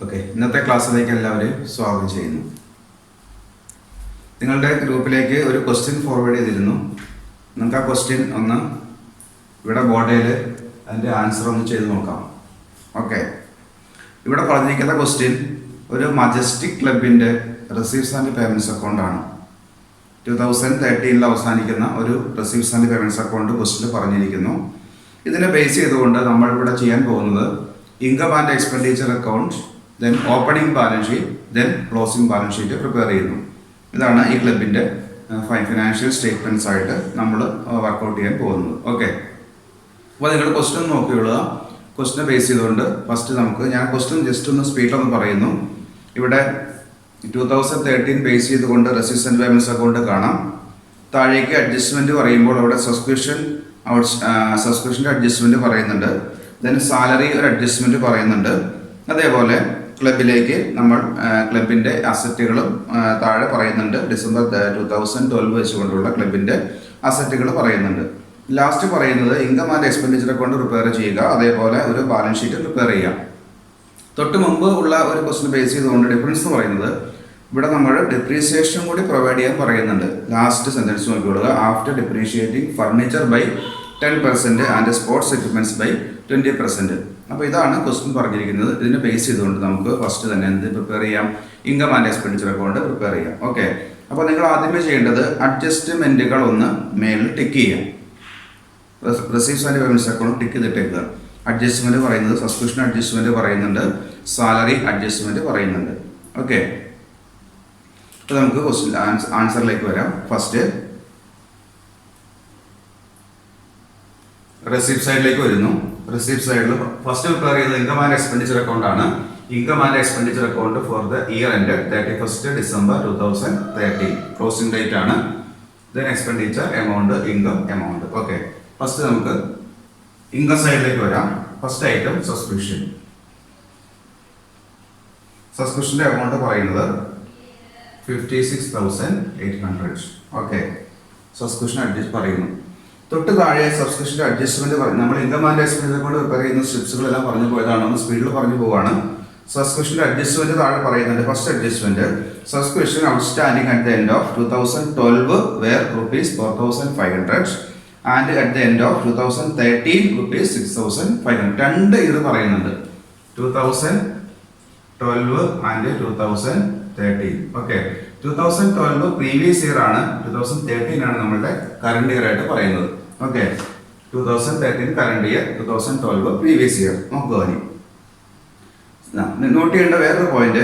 Okay, ഇന്നത്തെ ക്ലാസ്സിലേക്ക് എല്ലാവരെയും സ്വാഗതം ചെയ്യുന്നു. നിങ്ങളുടെ ഗ്രൂപ്പിലേക്ക് ഒരു ക്വസ്റ്റ്യൻ ഫോർവേഡ് ചെയ്തിരുന്നു. നിങ്ങൾക്ക് ആ ക്വസ്റ്റ്യൻ ഒന്ന് ഇവിടെ ബോർഡിൽ അതിൻ്റെ ആൻസർ ഒന്ന് ചെയ്ത് നോക്കാം. ഓക്കെ, ഇവിടെ പറഞ്ഞിരിക്കുന്ന ക്വസ്റ്റ്യൻ ഒരു മജസ്റ്റിക് ക്ലബിൻ്റെ റിസീവ്സ് ആൻഡ് പേയ്മെൻറ്റ്സ് അക്കൗണ്ടാണ്. 2013 അവസാനിക്കുന്ന ഒരു receives and payments account question പറഞ്ഞിരിക്കുന്നു. ഇതിനെ ബേസ് ചെയ്തുകൊണ്ട് നമ്മളിവിടെ ചെയ്യാൻ പോകുന്നത് income and expenditure account, then opening balance sheet, then closing balance sheet prepare ചെയ്യുന്നു. ഇതാണ് ഈ ക്ലബിൻ്റെ ഫിനാൻഷ്യൽ സ്റ്റേറ്റ്മെൻറ്റ്സ് ആയിട്ട് നമ്മൾ വർക്കൗട്ട് ചെയ്യാൻ പോകുന്നത്. ഓക്കെ, അപ്പോൾ നിങ്ങൾ ക്വസ്റ്റ്യൻ നോക്കിയുള്ളത് ക്വസ്റ്റ്യൻ ബേസ് ചെയ്തുകൊണ്ട് ഫസ്റ്റ് ഞാൻ ക്വസ്റ്റ്യൻ ജസ്റ്റ് ഒന്ന് സ്പീഡൊന്ന് പറയുന്നു. ഇവിടെ 2013 ബേസ് ചെയ്തുകൊണ്ട് റെസിപ്റ്റ്സ് ആൻഡ് പേയ്മെൻറ്റ്സ് അക്കൗണ്ട് കാണാം. താഴേക്ക് അഡ്ജസ്റ്റ്മെൻറ്റ് പറയുമ്പോൾ അവിടെ സബ്സ്ക്രിപ്ഷൻ്റെ അഡ്ജസ്റ്റ്മെൻറ്റ് പറയുന്നുണ്ട്, ദെൻ സാലറി ഒരു അഡ്ജസ്റ്റ്മെൻറ്റ് പറയുന്നുണ്ട്. അതേപോലെ ക്ലബിലേക്ക് നമ്മൾ ക്ലബിൻ്റെ അസറ്റുകളും താഴെ പറയുന്നുണ്ട്. ഡിസംബർ 2012 വെച്ചുകൊണ്ടുള്ള ക്ലബിൻ്റെ അസറ്റുകൾ പറയുന്നുണ്ട്. ലാസ്റ്റ് പറയുന്നത് income and expenditure account prepare ചെയ്യുക, അതേപോലെ ഒരു ബാലൻസ് ഷീറ്റ് പ്രിപ്പയർ ചെയ്യാം. തൊട്ട് മുമ്പ് ഉള്ള ഒരു ക്വസ്റ്റ്യൻ ബേസ് ചെയ്തുകൊണ്ട് ഡിഫറൻസ് എന്ന് പറയുന്നത് ഇവിടെ നമ്മൾ ഡിപ്രീസിയേഷൻ കൂടി പ്രൊവൈഡ് ചെയ്യാൻ പറയുന്നുണ്ട്. ലാസ്റ്റ് സെൻറ്റൻസ് നോക്കിക്കൊള്ളുക. After depreciating furniture by 10% and sports equipments by 20%. അപ്പോൾ ഇതാണ് ക്വസ്റ്റ്യൻ പറഞ്ഞിരിക്കുന്നത്. ഇതിനെ ബേസ് ചെയ്തുകൊണ്ട് നമുക്ക് ഫസ്റ്റ് തന്നെ എന്ത് പ്രിപ്പയർ ചെയ്യാം? Income and expenditure account prepare ചെയ്യാം. ഓക്കെ, അപ്പോൾ നിങ്ങൾ ആദ്യമേ ചെയ്യേണ്ടത് അഡ്ജസ്റ്റ്മെൻറ്റുകൾ ഒന്ന് മേലിൽ ടിക്ക് ചെയ്യാം. റിസീവ്സ് ആൻഡ് പേയ്മെൻറ്റ്സ് അക്കൗണ്ട് ടിക്ക് ചെയ്തിട്ടേക്കുക. അഡ്ജസ്റ്റ്മെൻറ്റ് പറയുന്നത് സബ്സ്ക്രിപ്ഷൻ അഡ്ജസ്റ്റ്മെൻറ്റ് പറയുന്നുണ്ട്, സാലറി അഡ്ജസ്റ്റ്മെൻറ്റ് പറയുന്നുണ്ട്. ഓക്കെ, അപ്പോൾ നമുക്ക് ക്വസ്റ്റ്യൻ ആൻസറിലേക്ക് വരാം. ഫസ്റ്റ് റെസിപ്റ്റ് സൈഡിലേക്ക് വരുന്നു. റെസിപ്റ്റ് സൈഡിൽ ഫസ്റ്റ് പ്രിപ്പയർ ചെയ്തത് ഇൻകം ആൻഡ് എക്സ്പെൻഡിച്ചർ അക്കൗണ്ട് ആണ്. Income and expenditure account for the year ended 31 December 2013 closing date ആണ്. Then expenditure amount, income amount. Okay, first നമുക്ക് ഇൻകം സൈഡിലേക്ക് വരാം. First item subscription. സബ്സ്ക്രിപ്ഷൻ്റെ എമൗണ്ട് പറയുന്നത് 56,800. ഓക്കെ, സബ്സ്ക്രിപ്ഷൻ അഡ്ജസ്റ്റ് പറയുന്നു. തൊട്ട് താഴെ സബ്സ്ക്രിപ്ഷൻ്റെ അഡ്ജസ്റ്റ്മെന്റ് പറയും. നമ്മൾ ഇൻകം ആൻഡ് എക്സ്പെൻഡിച്ചർ കൊണ്ട് പ്രിപ്പയർ ചെയ്യുന്ന സ്ട്രിപ്സുകളെല്ലാം പറഞ്ഞു പോയതാണ്, ഒന്ന് സ്പീഡിൽ പറഞ്ഞു പോവാണ്. സബ്സ്ക്രിപ്ഷൻ്റെ അഡ്ജസ്റ്റ്മെന്റ് താഴെ പറയുന്നുണ്ട്. First adjustment subscription outstanding at the end of 2012 where ₹4,500 and at the end of 2013 ₹6,500. രണ്ട് ഇത് പറയുന്നുണ്ട്, 2012 ആൻഡ് 2013. ഓക്കെ, 2012 പ്രീവിയസ് ഇയർ ആണ്, 2013 ആണ് നമ്മളുടെ കറണ്ട് ഇയർ ആയിട്ട് പറയുന്നത്. Okay, 2013 current year, 2012 previous year. നോക്കുക, നോട്ട് ചെയ്യേണ്ട വേറൊരു പോയിന്റ്,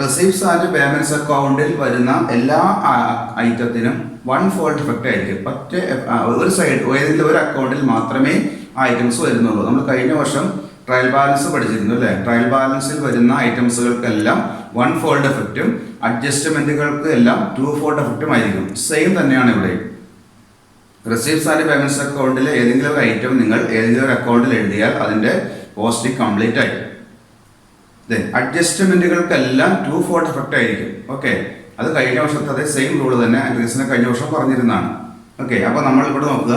റിസീവ്സ് ആൻഡ് പേയ്മെന്റ്സ് അക്കൗണ്ടിൽ വരുന്ന എല്ലാ ഐറ്റത്തിനും 1 ഫോൾഡ് ഇഫക്റ്റ് ആയിരിക്കും. ഒരു സൈഡ് ഏതെങ്കിലും ഒരു അക്കൗണ്ടിൽ മാത്രമേ ആ ഐറ്റംസ് വരുന്നുള്ളൂ. നമ്മൾ കഴിഞ്ഞ വർഷം ട്രയൽ ബാലൻസ് പഠിച്ചിരുന്നു അല്ലേ? ട്രയൽ ബാലൻസിൽ വരുന്ന ഐറ്റംസുകൾക്കെല്ലാം 1 ഫോൾഡ് എഫക്റ്റും അഡ്ജസ്റ്റ്മെന്റുകൾക്ക് എല്ലാം 2 ഫോൾഡ് എഫക്റ്റും ആയിരിക്കും. സെയിം തന്നെയാണ് ഇവിടെ. റിസീവ്സ് ആൻഡ് പേയ്മെന്റ്സ് അക്കൗണ്ടിൽ ഏതെങ്കിലും ഒരു ഐറ്റം നിങ്ങൾ ഏതെങ്കിലും ഒരു അക്കൗണ്ടിൽ എഴുതിയാൽ അതിന്റെ പോസ്റ്റ് കംപ്ലീറ്റ് ആയി. ദെൻ അഡ്ജസ്റ്റ്മെന്റുകൾക്കെല്ലാം 2 ഫോൾഡ് എഫക്റ്റ് ആയിരിക്കും. ഓക്കെ, അത് കഴിഞ്ഞ വർഷത്തെ അതേ സെയിം റൂൾ തന്നെ റീസനെ കഴിഞ്ഞ വർഷം പറഞ്ഞിരുന്നതാണ്. ഓക്കെ, അപ്പോൾ നമ്മൾ ഇവിടെ നോക്കുക.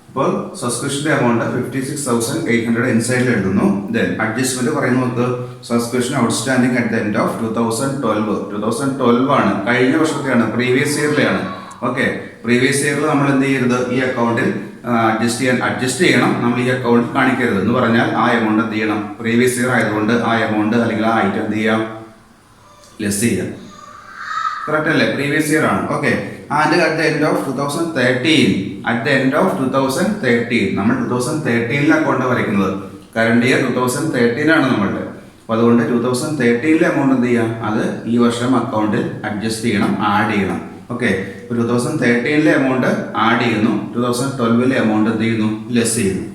ഇപ്പോൾ സബ്സ്ക്രിപ്ഷൻ്റെ എമൗണ്ട് 56,800 ഇൻസൈഡിൽ എഴുതുന്നു. ദെൻ അഡ്ജസ്റ്റ്മെന്റ് പറയുന്നത് നമുക്ക് subscription outstanding at the end of 2012 ആണ്, കഴിഞ്ഞ വർഷത്തെയാണ്, പ്രീവിയസ് ഇയറിലെയാണ്. ഓക്കെ, പ്രീവിയസ് ഇയറിൽ നമ്മൾ എന്ത് ചെയ്യരുത്? ഈ അക്കൗണ്ടിൽ അഡ്ജസ്റ്റ് ചെയ്യണം. നമ്മൾ ഈ അക്കൗണ്ടിൽ കാണിക്കരുത് എന്ന് പറഞ്ഞാൽ ആ എമൗണ്ട് എന്ത് ചെയ്യണം? പ്രീവിയസ് ഇയർ ആയതുകൊണ്ട് ആ എമൗണ്ട് അല്ലെങ്കിൽ ആ ഐറ്റം എന്ത് ചെയ്യാം? ലെസ് ചെയ്യാം. കറക്റ്റ് അല്ലേ? പ്രീവിയസ് ഇയർ ആണ്. Okay, and at the end of 2013, at the end of 2013 നമ്മൾ 2013 അക്കൗണ്ട് വരയ്ക്കുന്നത്. കറണ്ട് ഇയർ 2013 ആണ് നമ്മളുടെ. അപ്പോൾ അതുകൊണ്ട് 2013 എമൗണ്ട് എന്ത് ചെയ്യാം? അത് ഈ വർഷം അക്കൗണ്ടിൽ അഡ്ജസ്റ്റ് ചെയ്യണം, ആഡ് ചെയ്യണം. ഓക്കെ, 2013 എമൗണ്ട് ആഡ് ചെയ്യുന്നു, 2012 എമൗണ്ട് എന്ത് ചെയ്യുന്നു? ലെസ് ചെയ്യുന്നു.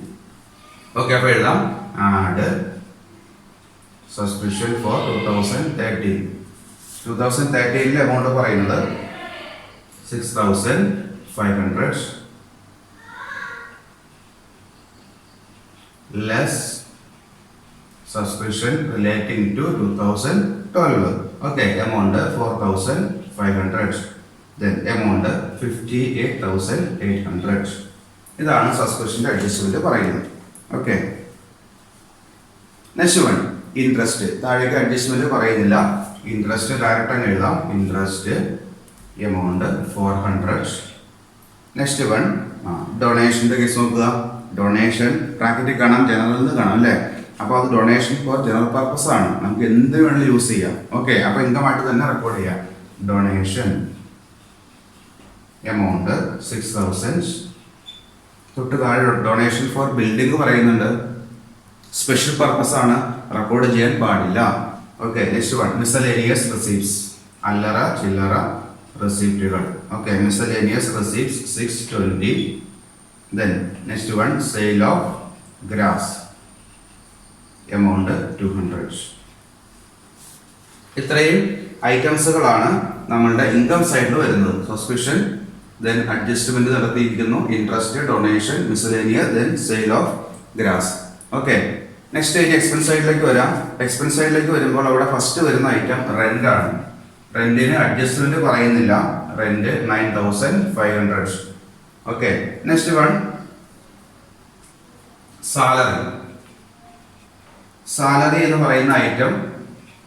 ഓക്കെ, അപ്പോൾ എഴുതാം ആഡ് സബ്സ്ക്രിപ്ഷൻ ഫോർ 2013. 2013 എമൗണ്ട് പറയുന്നത് 6,500 less subscription relating to 2012. Okay, amount 4,500. Then amount 58,800. ഇതാണ് സബ്സ്ക്രിപ്ഷൻ്റെ അഡ്ജസ്റ്റ്മെന്റ് പറയുന്നത്. ഓക്കെ, നെക്സ്റ്റ് വൺ ഇൻട്രസ്റ്റ് താഴേക്ക് അഡ്ജസ്റ്റ്മെന്റ് പറയുന്നില്ല. ഇൻട്രസ്റ്റ് ഡയറക്റ്റ് അങ്ങ് എഴുതാം. Interest amount 400. നെക്സ്റ്റ് വൺ ഡൊണേഷൻ്റെ കേസ് നോക്കുക. ഡൊണേഷൻ ബ്രാക്കറ്റിൽ കാണാം, ജനറൽ നിന്ന് കാണാം അല്ലേ. അപ്പോൾ അത് ഡൊണേഷൻ ഫോർ ജനറൽ പർപ്പസ് ആണ്, നമുക്ക് എന്ത് വേണമെങ്കിലും യൂസ് ചെയ്യാം. ഓക്കെ, അപ്പോൾ ഇൻകമായിട്ട് തന്നെ റെക്കോർഡ് ചെയ്യാം. Donation amount 6000. തൊട്ട് താഴെ ഡൊണേഷൻ ഫോർ ബിൽഡിംഗ് പറയുന്നുണ്ട്. സ്പെഷ്യൽ പർപ്പസ് ആണ്, റെക്കോർഡ് ചെയ്യാൻ പാടില്ല. Okay, next one miscellaneous receipts, അല്ലറ ചില്ലറ റെസിപ്റ്റുകൾ. Okay, miscellaneous receipts 620. Then next one sale of grass amount 200. ഇത്രയും ഐറ്റംസുകളാണ് നമ്മളുടെ ഇൻകം സൈഡിൽ വരുന്നത്. സബ്സ്ക്രിപ്ഷൻ, ദെൻ അഡ്ജസ്റ്റ്മെന്റ് നടത്തിയിരിക്കുന്നു, interest, donation, miscellaneous, then sale of grass. Okay, next expense സൈഡിലേക്ക് വരാം. എക്സ്പെൻസ് സൈഡിലേക്ക് വരുമ്പോൾ അവിടെ ഫസ്റ്റ് വരുന്ന ഐറ്റം റെന്റ് ആണ്. റെന്റിന് അഡ്ജസ്റ്റ്മെന്റ് പറയുന്നില്ല. Rent 9500. Okay, next one salary. Salary എന്ന് പറയുന്ന ഐറ്റം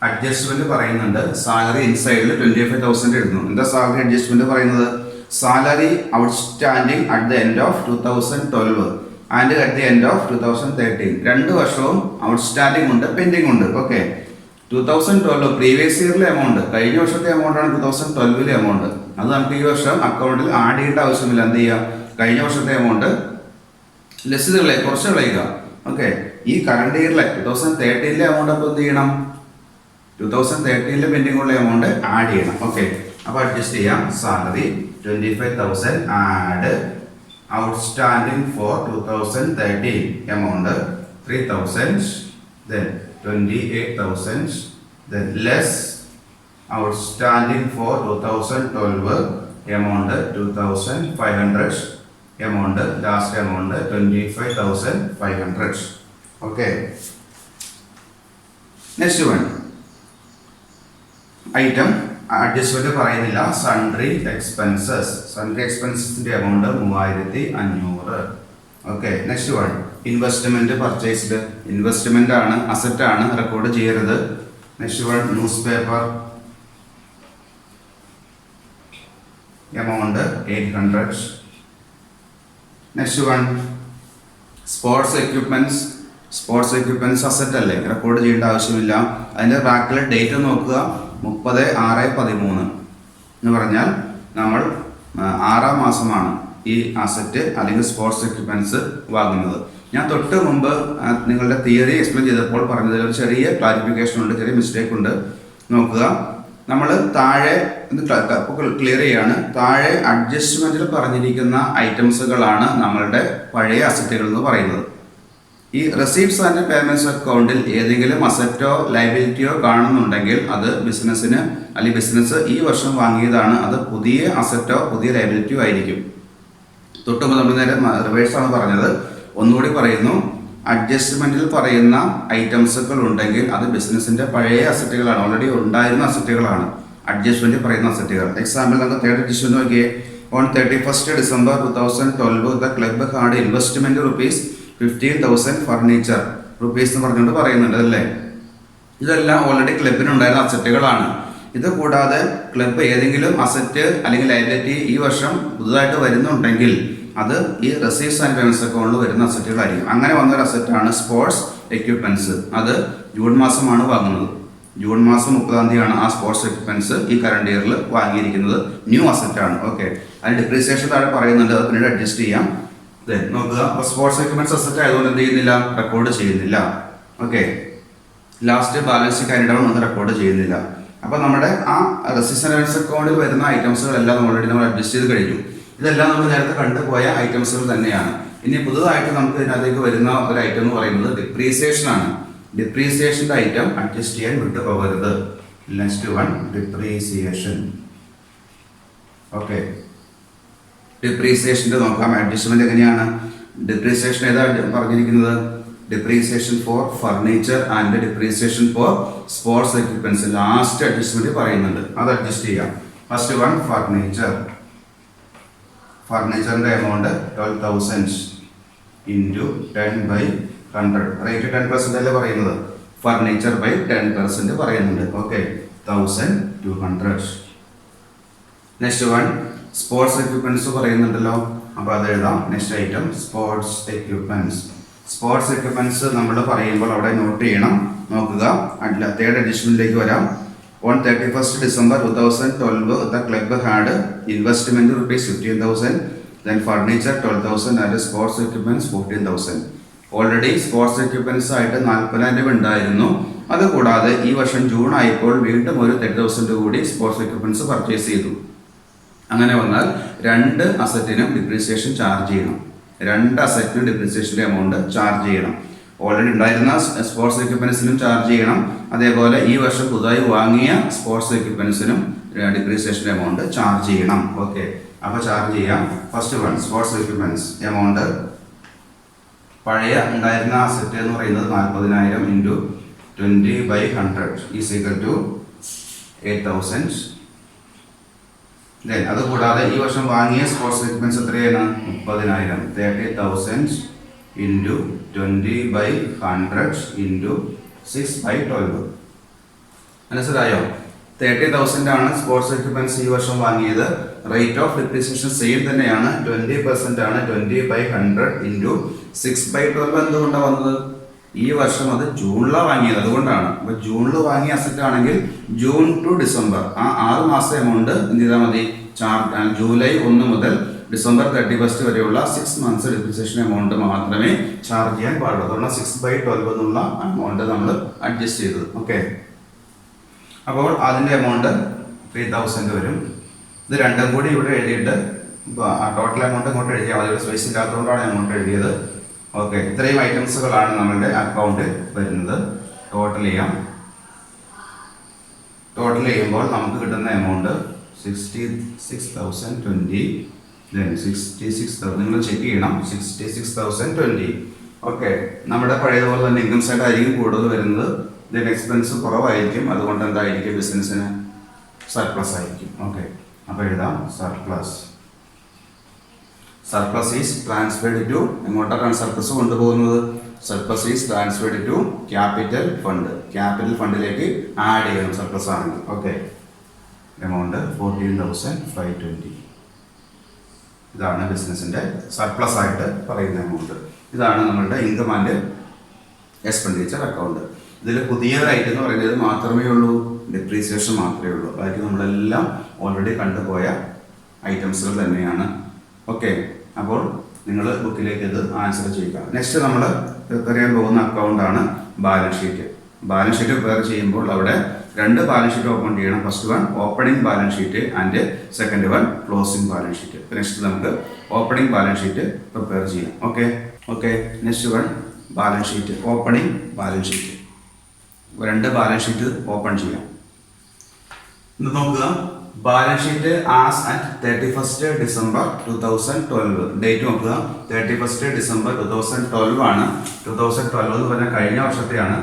അഡ്ജസ്റ്റ്മെന്റ് പറയുന്നുണ്ട്. സാലറി ഇൻസൈഡിൽ 25,000 ഇടുന്നു. എന്താ സാലറി അഡ്ജസ്റ്റ്മെന്റ് പറയുന്നത്? Salary outstanding at the end of 2012 and at the end of 2013. 2 വർഷവും ഔട്ട്സ്റ്റാൻഡിംഗ് ഉണ്ട്, പെൻഡിങ് ഉണ്ട്. ഓക്കെ, 2012 പ്രീവിയസ് ഇയറിലെ എമൗണ്ട്, കഴിഞ്ഞ വർഷത്തെ എമൗണ്ട് ആണ് 2012 എമൗണ്ട്. അത് നമുക്ക് ഈ വർഷം അക്കൗണ്ടിൽ ആഡ് ചെയ്യേണ്ട ആവശ്യമില്ല. എന്ത് ചെയ്യുക, കഴിഞ്ഞ വർഷത്തെ എമൗണ്ട് ലെസ് ചെയ്ത് കളയുക, കുറച്ച് കളയുക. ഓക്കെ, ഈ കറണ്ട് ഇയറിലെ 2013 എമൗണ്ട് അപ്പോൾ എന്ത് ചെയ്യണം, 2013 പെൻഡിംഗ് ഉള്ള എമൗണ്ട് ആഡ് ചെയ്യണം. ഓക്കെ, അപ്പോൾ അഡ്ജസ്റ്റ് ചെയ്യാം. Salary 25,000 add outstanding for 2013 amount 3,000, then 28,000, then less outstanding for 2012 amount 2,500 amount, last amount 25,500. Okay, next one item adjustment പറയുന്നില്ല. സൺട്രി എക്സ്പെൻസസ്, സൺട്രി എക്സ്പെൻസസിന്റെ amount 3,500. Okay, next one investment purchased. Investment ആണ്, asset ആണ്, record ചെയ്യരുത്. Next one newspaper amount 800. Next one sports equipments. Sports equipments asset അല്ലേ, record ചെയ്യേണ്ട ആവശ്യമില്ല. അതിന്റെ ബാക്കിലെ ഡേറ്റ് നോക്കുക, 30/6/13 എന്ന് പറഞ്ഞാൽ നമ്മൾ 6-ാം മാസമാണ് ഈ അസറ്റ് അല്ലെങ്കിൽ സ്പോർട്സ് എക്യുപ്മെന്റ്സ് വാങ്ങുന്നത്. ഞാൻ തൊട്ട് മുമ്പ് നിങ്ങളുടെ തിയറി എക്സ്പ്ലെയിൻ ചെയ്തപ്പോൾ പറഞ്ഞതിൽ ഒരു ചെറിയ ക്ലാരിഫിക്കേഷൻ ഉണ്ട്, ചെറിയ മിസ്റ്റേക്ക് ഉണ്ട്. നോക്കുക, നമ്മൾ താഴെ ക്ലിയർ ചെയ്യാണ്. താഴെ അഡ്ജസ്റ്റ്മെന്റിൽ പറഞ്ഞിരിക്കുന്ന ഐറ്റംസുകളാണ് നമ്മളുടെ പഴയ അസറ്റുകൾ എന്ന് പറയുന്നത്. ഈ റെസീപ്റ്റ്സ് ആൻഡ് പേയ്മെന്റ്സ് അക്കൗണ്ടിൽ ഏതെങ്കിലും അസറ്റോ ലയബിലിറ്റിയോ കാണുന്നുണ്ടെങ്കിൽ അത് ബിസിനസ്സിന് അല്ലെങ്കിൽ ബിസിനസ് ഈ വർഷം വാങ്ങിയതാണ്, അത് പുതിയ അസറ്റോ പുതിയ ലയബിലിറ്റിയോ ആയിരിക്കും. തൊട്ടുമ്പോൾ നമ്മൾ നേരെ റിവേഴ്സ് ആണ് പറഞ്ഞത്. ഒന്നുകൂടി പറയുന്നു, അഡ്ജസ്റ്റ്മെന്റിൽ പറയുന്ന ഐറ്റംസുകൾ ഉണ്ടെങ്കിൽ അത് ബിസിനസിന്റെ പഴയ അസറ്റുകളാണ്, ഓൾറെഡി ഉണ്ടായിരുന്ന അസറ്റുകളാണ് അഡ്ജസ്റ്റ്മെന്റിൽ പറയുന്ന അസറ്റുകൾ. എക്സാമ്പിൾ നമുക്ക് തേർഡ് അഡ്ജസ്റ്റ്മെന്റ് നോക്കിയേ. On 31st December 2012 the club had investment ₹15,000 furniture rupees എന്ന് പറഞ്ഞുകൊണ്ട് പറയുന്നുണ്ട് അല്ലേ. ഇതെല്ലാം ഓൾറെഡി ക്ലബിനുണ്ടായിരുന്ന അസറ്റുകളാണ്. ഇത് കൂടാതെ ക്ലബ്ബ് ഏതെങ്കിലും അസറ്റ് അല്ലെങ്കിൽ ലയബിലിറ്റി ഈ വർഷം പുതുതായിട്ട് വരുന്നുണ്ടെങ്കിൽ അത് ഈ റെസീപ്റ്റ്സ് ആൻഡ് പേയ്മെന്റ്സ് അക്കൗണ്ടിൽ വരുന്ന അസറ്റുകളായിരിക്കും. അങ്ങനെ വന്നൊരു അസറ്റാണ് സ്പോർട്സ് എക്യുപ്മെന്റ്സ്. അത് ജൂൺ മാസമാണ് വാങ്ങുന്നത്. ജൂൺ മാസം 30-ാം തീയതിയാണ് ആ സ്പോർട്സ് എക്യുപ്മെന്റ്സ് ഈ കറണ്ട് ഇയറിൽ വാങ്ങിയിരിക്കുന്നത്. ന്യൂ അസറ്റാണ്. ഓക്കെ, അതിന് ഡിപ്രീസിയേഷൻ താഴെ പറയുന്നുണ്ട്, അത് പിന്നീട് അഡ്ജസ്റ്റ് ചെയ്യാം. നോക്കുക, സ്പോർട്സ് എക്യുപ്മെന്റ്സ് അസറ്റ് ആയതുകൊണ്ട് എന്ത് ചെയ്യുന്നില്ല, റെക്കോർഡ് ചെയ്യുന്നില്ല. Okay, last balance carry down ഒന്നും റെക്കോർഡ് ചെയ്യുന്നില്ല. അപ്പോൾ നമ്മുടെ ആ റെസിസ്റ്റൻസ് അക്കൗണ്ടിൽ വരുന്ന ഐറ്റംസുകളെല്ലാം ഓൾറെഡി നമ്മൾ അഡ്ജസ്റ്റ് ചെയ്ത് കഴിഞ്ഞു. ഇതെല്ലാം നമ്മൾ നേരത്തെ കണ്ടുപോയ ഐറ്റംസുകൾ തന്നെയാണ്. ഇനി പുതുതായിട്ട് നമുക്ക് ഇതിനകത്തേക്ക് വരുന്ന ഒരു ഐറ്റം എന്ന് പറയുന്നത് ഡിപ്രീസിയേഷൻ ആണ്. ഡിപ്രീസിയേഷൻ്റെ ഐറ്റം അഡ്ജസ്റ്റ് ചെയ്യാൻ വിട്ടു പോകരുത്. Next one depreciation. ഓക്കെ, ഡിപ്രീസിയേഷൻ്റെ നോക്കാം. അഡ്ജസ്റ്റ്മെന്റ് എങ്ങനെയാണ്? ഡിപ്രീസിയേഷൻ ഏതാ പറഞ്ഞിരിക്കുന്നത്? Depreciation for furniture and depreciation for sports equipments last adjustment പറയുന്നുണ്ട്, അത് അഡ്ജസ്റ്റ് ചെയ്യാം. First one furniture. ഫർണിച്ചറിന്റെ എമൗണ്ട് 12,000 × 10/100. റേറ്റ് 10% അല്ലേ പറയുന്നത്. ഫർണിച്ചർ ബൈ 10% പറയുന്നുണ്ട്. Okay, 1200. Next one sports equipments പറയുന്നുണ്ടല്ലോ, അപ്പോൾ അത് എഴുതാം. Next item sports equipments. Sports equipments നമ്മൾ പറയുമ്പോൾ അവിടെ നോട്ട് ചെയ്യണം. നോക്കുക, തേർഡ് അഡീഷനിലേക്ക് വരാം. On 31st December 2012, the club had investment rupees 15,000, then furniture 12,000 and sports equipments 14,000. Already sports equipments ആയിട്ട് 40,000 ഉണ്ടായിരുന്നു. അതുകൂടാതെ ഈ വർഷം ജൂൺ ആയപ്പോൾ വീണ്ടും ഒരു 30,000 കൂടി സ്പോർട്സ് എക്യുപ്മെന്റ്സ് പർച്ചേസ് ചെയ്തു. അങ്ങനെ വന്നാൽ 2 അസറ്റിനും ഡിപ്രീസിയേഷൻ ചാർജ് ചെയ്യണം. 2 അസറ്റിനും ഡിപ്രീസിയേഷൻ്റെ എമൗണ്ട് ചാർജ് ചെയ്യണം. ഓൾറെഡി ഉണ്ടായിരുന്ന സ്പോർട്സ് എക്യുപ്മെന്റ്സിനും ചാർജ് ചെയ്യണം. അതേപോലെ ഈ വർഷം പുതുതായി വാങ്ങിയ സ്പോർട്സ് എക്യുപ്മെന്റ്സിനും ഡിപ്രീസിയേഷൻ എമൗണ്ട് ചാർജ് ചെയ്യണം. ഓക്കെ, അപ്പോൾ ചാർജ് ചെയ്യാം. First one sports equipments amount. പഴയ ഉണ്ടായിരുന്ന അസറ്റ് എന്ന് പറയുന്നത് 40,000 into 20/100 is equal to 8,000. Then അതുകൂടാതെ ഈ വർഷം വാങ്ങിയ സ്പോർട്സ് എക്യുപ്മെന്റ്സ് എത്രയാണ്? 30,000. 30,000 ഇൻറ്റു 20/100 ഇൻറ്റു 6/12. മനസ്സിലായോ? 30,000 ആണ് സ്പോർട്സ് എക്യുപ്മെന്റ്സ് ഈ വർഷം വാങ്ങിയത്. റേറ്റ് ഓഫ് ഡിപ്രീസിയേഷൻ സെയിം തന്നെയാണ്, 20% ആണ്. 20/100 ഇൻറ്റു 6/12 എന്തുകൊണ്ടാണ് വന്നത്? ഈ വർഷം അത് ജൂണിലാണ് വാങ്ങിയത്, അതുകൊണ്ടാണ്. അപ്പോൾ ജൂണിൽ വാങ്ങിയ അസറ്റ് ആണെങ്കിൽ ജൂൺ ടു ഡിസംബർ ആ 6 മാസം എമൗണ്ട് എന്ത് ചെയ്താൽ മതി? ജൂലൈ 1 മുതൽ ഡിസംബർ 31 വരെയുള്ള 6 months ഡിപ്രീസിയേഷൻ എമൗണ്ട് മാത്രമേ ചാർജ് ചെയ്യാൻ പാടുള്ളൂ. അതുകൊണ്ട് 6/12 എന്നുള്ള എമൗണ്ട് നമ്മൾ അഡ്ജസ്റ്റ് ചെയ്തത്. ഓക്കെ, അപ്പോൾ അതിൻ്റെ എമൗണ്ട് 3,000 വരും. ഇത് രണ്ടും കൂടി ഇവിടെ എഴുതിയിട്ട് ടോട്ടൽ എമൗണ്ട് ഇങ്ങോട്ട് എഴുതിയാൽ മതി. ഒരു സ്പേസ് ഇല്ലാത്തതുകൊണ്ടാണ് എമൗണ്ട് എഴുതിയത്. ഓക്കെ, ഇത്രയും ഐറ്റംസുകളാണ് നമ്മളുടെ അക്കൗണ്ട് വരുന്നത്. ടോട്ടൽ ചെയ്യുമ്പോൾ നമുക്ക് കിട്ടുന്ന എമൗണ്ട് 66,020. ദെൻ 66,000 നിങ്ങൾ ചെക്ക് ചെയ്യണം. 66,020. ഓക്കെ, നമ്മുടെ പഴയതുപോലെ തന്നെ ഇൻകം സൈഡ് ആയിരിക്കും കൂടുതൽ വരുന്നത്. ദെൻ എക്സ്പെൻസ് കുറവായിരിക്കും. അതുകൊണ്ട് എന്തായിരിക്കും? ബിസിനസ്സിന് സർപ്ലസ് ആയിരിക്കും. ഓക്കെ, അപ്പോൾ എഴുതാം surplus. Surplus is transferred to, എങ്ങോട്ടാണ് സർപ്ലസ് കൊണ്ടുപോകുന്നത്? Surplus is transferred to capital fund. Capital ഫണ്ടിലേക്ക് ആഡ് ചെയ്യണം സർപ്ലസ് ആണെങ്കിൽ. Okay, amount 14,520. ഇതാണ് ബിസിനസിൻ്റെ സർപ്ലസ് ആയിട്ട് പറയുന്ന എമൗണ്ട്. ഇതാണ് നമ്മളുടെ ഇൻകം ആൻഡ് എക്സ്പെൻഡിച്ചർ അക്കൗണ്ട്. ഇതിൽ പുതിയ ഐറ്റം എന്ന് പറയുന്നത് മാത്രമേ ഉള്ളൂ, ഡിപ്രീസിയേഷൻ മാത്രമേ ഉള്ളൂ. ബാക്കി നമ്മളെല്ലാം ഓൾറെഡി കണ്ടുപോയ ഐറ്റംസുകൾ തന്നെയാണ്. ഓക്കെ, അപ്പോൾ നിങ്ങൾ ബുക്കിലേക്ക് ഇത് ആൻസർ ചെയ്യുക. നെക്സ്റ്റ് നമ്മൾ പറയാൻ പോകുന്ന അക്കൗണ്ടാണ് balance sheet. Balance sheet prepare ചെയ്യുമ്പോൾ അവിടെ 2 ബാലൻസ് ഷീറ്റ് ഓപ്പൺ ചെയ്യണം. First one opening balance sheet and second one closing balance sheet. Next നമുക്ക് ഓപ്പണിംഗ് ബാലൻസ് ഷീറ്റ് പ്രിപ്പയർ ചെയ്യാം. Okay, next one balance sheet. Opening balance sheet 2 balance sheet open ചെയ്യാം. ഇത് നോക്കുക, balance sheet as at 31st December 2012. Date നോക്കുക, 31st December 2012 ആണ്. 2012 എന്ന് പറഞ്ഞാൽ കഴിഞ്ഞ വർഷത്തെയാണ്.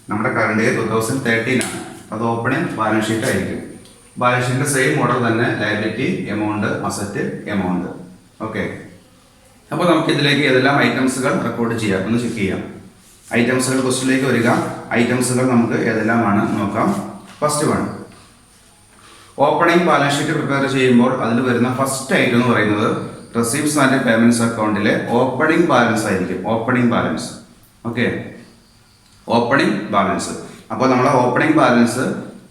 നമ്മുടെ കറണ്ട് ഇയർ 2013 ആണ്. അത് ഓപ്പണിംഗ് ബാലൻസ് ഷീറ്റ് ആയിരിക്കും. ബാലൻസ് ഷീറ്റിന്റെ സെയിം മോഡൽ തന്നെ, liability amount, asset amount. Okay, അപ്പോൾ നമുക്ക് ഇതിലേക്ക് ഏതെല്ലാം ഐറ്റംസുകൾ റെക്കോർഡ് ചെയ്യാം ഒന്ന് ചെക്ക് ചെയ്യാം. ഐറ്റംസുകൾ ക്വസ്റ്റിലേക്ക് വരിക. ഐറ്റംസുകൾ നമുക്ക് ഏതെല്ലാമാണ് നോക്കാം. First one opening balance sheet prepare ചെയ്യുമ്പോൾ അതിൽ വരുന്ന ഫസ്റ്റ് ഐറ്റം എന്ന് പറയുന്നത് റെസീപ്റ്റ്സ് ആൻഡ് പേയ്മെന്റ്സ് അക്കൗണ്ടിലെ ഓപ്പണിംഗ് ബാലൻസ് ആയിരിക്കും. Opening balance. Okay, opening balance. അപ്പോൾ നമ്മൾ opening balance